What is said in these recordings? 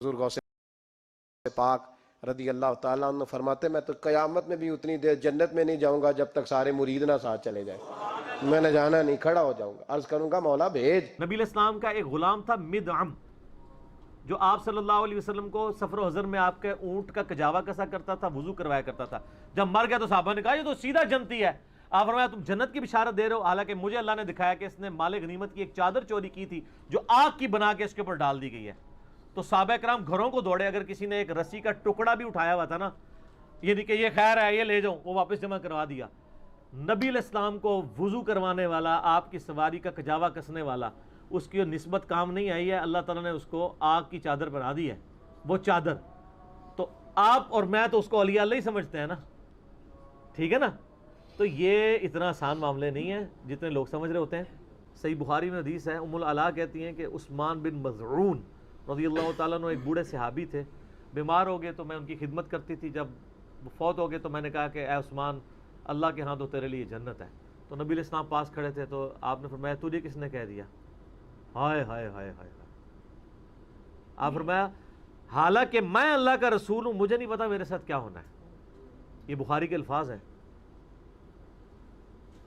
हुजूर गौसे पाक रदी अल्लाह ताला अन्हु फरमाते मैं तो क़यामत में भी उतनी देर जन्नत में नहीं जाऊंगा जब तक सारे मुरीद ना साथ चले जाए। मैंने जाना नहीं, खड़ा हो जाऊंगा, अर्ज करूंगा मौला भेज। नबी अलैहिस्सलाम का एक गुलाम था मिदअम, जो आप सल्लल्लाहु अलैहि वसल्लम को सफर हज़र में आपके ऊंट का कजावा कसा करता था, वुजू करवाया करता था। जब मर गया तो साहबा ने कहा ये तो सीधा जन्नती है। आप फरमाया तुम जन्नत की बिशारत दे रहे हो, हालांकि मुझे अल्लाह ने दिखाया कि इसने माले गनीमत की एक चादर चोरी की थी जो आग की बना के इसके ऊपर डाल दी गई है। तो साहबा कराम घरों को दौड़े, अगर किसी ने एक रस्सी का टुकड़ा भी उठाया हुआ था ना, ये नहीं कि ये खैर है ये ले जाऊं, वो वापस जमा करवा दिया। नबी अलैहिस्सलाम को वुजू करवाने वाला, आपकी सवारी का कजावा कसने वाला, उसकी निस्बत काम नहीं आई है, अल्लाह ताला ने उसको आग की चादर बना दी है। वो चादर तो आप और मैं तो उसको औलिया अल्लाह ही समझते हैं ना, ठीक है ना। तो ये इतना आसान मामले नहीं है जितने लोग समझ रहे होते हैं। सही बुखारी में हदीस है, उम्मुल अला कहती हैं कि उस्मान बिन मज़ऊन रज़ियल्लाहु ताला अन्हु एक बूढ़े सहाबी थे, बीमार हो गए तो मैं उनकी खिदमत करती थी। जब वो फौत हो गए तो मैंने कहा कि ए उस्मान, अल्लाह के हाथ तो तेरे लिए जन्नत है। तो नबी अलैहिस्सलाम पास खड़े थे, तो आपने फरमाया तुझे किसने कह दिया? हाय हाय हाय हाय। आप फरमाया हालांकि मैं अल्लाह का रसूल हूं, मुझे नहीं पता मेरे साथ क्या होना है। ये बुखारी के अल्फाज हैं।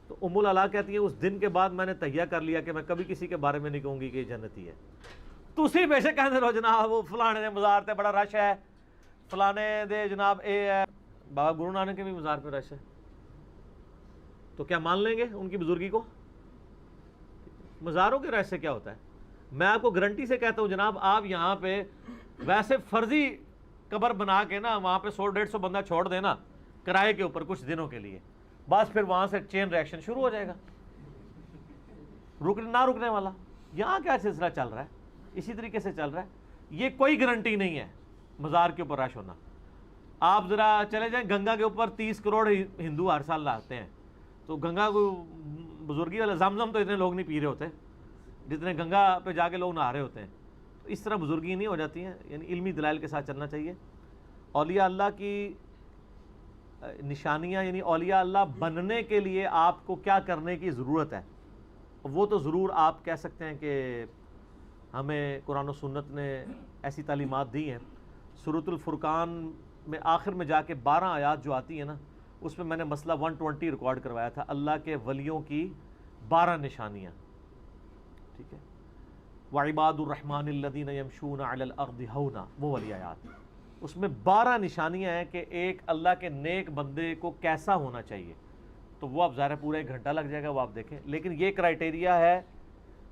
तो उम्मुल अला कहती है उस दिन के बाद मैंने तहिया कर लिया कि मैं कभी किसी के बारे में नहीं कहूंगी कि जन्नती है। तुसी बेशक कहते रहो जनाब वो फलाने दे मज़ार ते बड़ा रश है, फलाने दे जनाब ए है, बाबा गुरु नानक के भी मज़ार पे रश है, तो क्या मान लेंगे उनकी बुजुर्गी को? मज़ारों के रश से क्या होता है? मैं आपको गारंटी से कहता हूँ जनाब, आप यहाँ पे वैसे फर्जी कब्र बना के ना वहाँ पे 100-150 बंदा छोड़ देना किराए के ऊपर कुछ दिनों के लिए, बस फिर वहाँ से चेन रिएक्शन शुरू हो जाएगा, रुकने वाला। यहाँ क्या सिलसिला चल रहा है, इसी तरीके से चल रहा है। ये कोई गारंटी नहीं है मज़ार के ऊपर रश होना। आप ज़रा चले जाएं गंगा के ऊपर 30 करोड़ हिंदू हर साल लाते हैं, तो गंगा को बुजुर्गी वाला ज़मज़म तो इतने लोग नहीं पी रहे होते जितने गंगा पे जाके लोग नहा रहे होते हैं। तो इस तरह बुजुर्गी नहीं हो जाती हैं, यानी इल्मी दलाइल के साथ चलना चाहिए। औलिया अल्लाह की निशानियाँ, यानी औलिया अल्लाह बनने के लिए आपको क्या करने की ज़रूरत है, वो तो ज़रूर आप कह सकते हैं कि हमें कुरान और सुन्नत ने ऐसी तालीमात दी हैं। सूरतुल फुरकान में आखिर में जाके 12 आयात जो आती है ना, उसमें मैंने मसला 120 रिकॉर्ड करवाया था, अल्लाह के वलियों की 12 निशानियाँ, ठीक है। वइबादुर्रहमानिल्लज़ीना यमशूना अलल अर्दि हौना, वो वाली आयात, उसमें 12 निशानियाँ हैं कि एक अल्लाह के नेक बंदे को कैसा होना चाहिए। तो वो आप ज़ाहिर पूरा 1 घंटा लग जाएगा वो आप देखें, लेकिन ये क्राइटेरिया है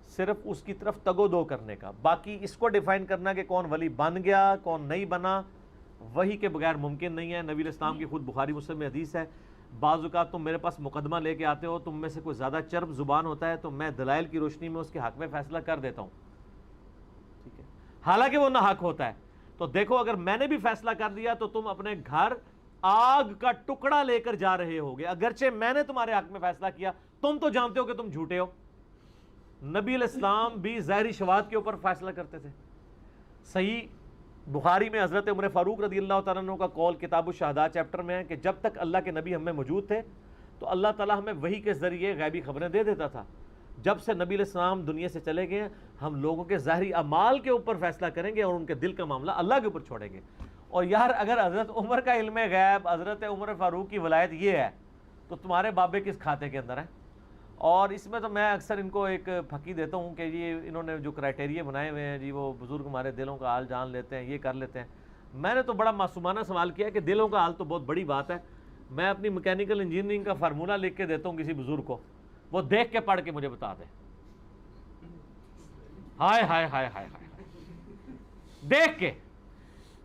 सिर्फ उसकी तरफ तगोदो करने का। बाकी इसको डिफ़ाइन करना कि कौन वली बन गया कौन नहीं बना, वही के बगैर मुमकिन नहीं है। नबी अलैहिस्सलाम की खुद बुखारी मुस्लिम में हदीस है, बाज़ औक़ात तुम मेरे पास मुकदमा लेके आते हो, तुम में से कोई ज़्यादा चर्ब ज़ुबान होता है तो मैं दलाइल की रोशनी में उसके हक़ में फ़ैसला कर देता हूँ, ठीक है, हालांकि वो ना हक़ होता है। तो देखो अगर मैंने भी फैसला कर दिया तो तुम अपने घर आग का टुकड़ा लेकर जा रहे होगे, अगरचे मैंने तुम्हारे हक़ में फैसला किया। तुम तो जानते हो कि तुम झूठे हो। नबी अलैहिस्सलाम भी ज़ाहिरी शवाहद के ऊपर फैसला करते थे। सही बुखारी में हज़रत उमर फ़ारूक रज़ी अल्लाह तआला अन्हु का कौल किताबुश शहादात चैप्टर में है कि जब तक अल्लाह के नबी हमें मौजूद थे तो अल्लाह ताला हमें वही के ज़रिए गैबी खबरें दे देता था। जब से नबी अलैहिस्सलाम दुनिया से चले गए, हम लोगों के ज़ाहिरी अमाल के ऊपर फैसला करेंगे और उनके दिल का मामला अल्लाह के ऊपर छोड़ेंगे। और यार अगर हज़रत उमर का इल्म गैब, हज़रत उमर फ़ारूक की वलायत ये है, तो तुम्हारे बाबे किस खाते के अंदर है? और इसमें तो मैं अक्सर इनको एक फकी देता हूँ कि ये इन्होंने जो क्राइटेरिया बनाए हुए हैं जी, वो बुज़ुर्ग हमारे दिलों का हाल जान लेते हैं, ये कर लेते हैं। मैंने तो बड़ा मासूमाना सवाल किया कि दिलों का हाल तो बहुत बड़ी बात है। मैं अपनी मैकेनिकल इंजीनियरिंग का फार्मूला लिख के देता हूँ किसी बुज़ुर्ग को, वो देख के पढ़ के मुझे बता दे। हाय हाय हाय हाय हाय, देख के।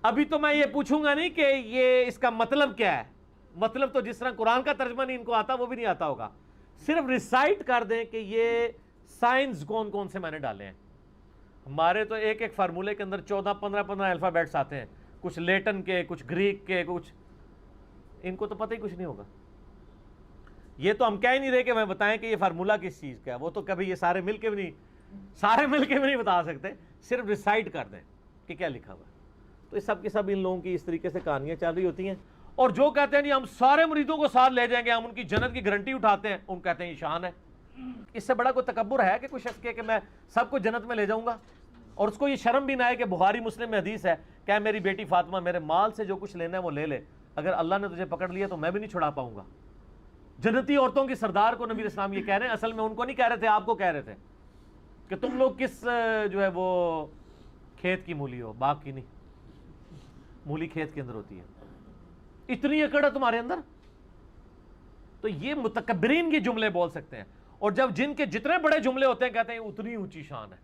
अभी तो मैं ये पूछूंगा नहीं कि ये इसका मतलब क्या है, मतलब तो जिस तरह कुरान का तर्जमा नहीं इनको आता वो भी नहीं आता होगा, सिर्फ रिसाइट कर दें कि ये साइंस कौन कौन से मैंने डाले हैं। हमारे तो एक एक फार्मूले के अंदर 14-15 अल्फ़ाबेट्स आते हैं, कुछ लेटन के, कुछ ग्रीक के, कुछ, इनको तो पता ही कुछ नहीं होगा। ये तो हम कह ही नहीं रहे कि मैं बताएं कि ये फार्मूला किस चीज़ का है, वो तो कभी ये सारे मिल के भी नहीं बता सकते, सिर्फ रिसाइट कर दें कि क्या लिखा हुआ है। तो इस सब के सब इन लोगों की इस तरीके से कहानियाँ चल रही होती हैं। और जो कहते हैं नहीं हम सारे मरीजों को साथ ले जाएंगे, हम उनकी जन्नत की गारंटी उठाते हैं, उन कहते हैं ये शान है। इससे बड़ा कोई तकब्बुर है कि कोई शख्स के कि मैं सबको जन्नत में ले जाऊंगा? اور اس کو یہ شرم بھی نہ ہے کہ بخاری مسلم میں حدیث ہے کہ میری بیٹی فاطمہ میرے مال سے جو کچھ لینا ہے وہ لے لے، اگر اللہ نے تجھے پکڑ لیا تو میں بھی نہیں چھڑا پاؤں گا۔ جنتی عورتوں کی سردار کو نبی علیہ السلام یہ کہہ رہے ہیں، اصل میں ان کو نہیں کہہ رہے تھے، آپ کو کہہ رہے تھے کہ تم لوگ کس جو ہے وہ کھیت کی مولی ہو، باغ کی نہیں، مولی کھیت کے اندر ہوتی ہے، اتنی اکڑ ہے تمہارے اندر۔ تو یہ متکبرین کے جملے بول سکتے ہیں، اور جب جن کے جتنے بڑے جملے ہوتے ہیں کہتے ہیں اتنی اونچی شان ہے۔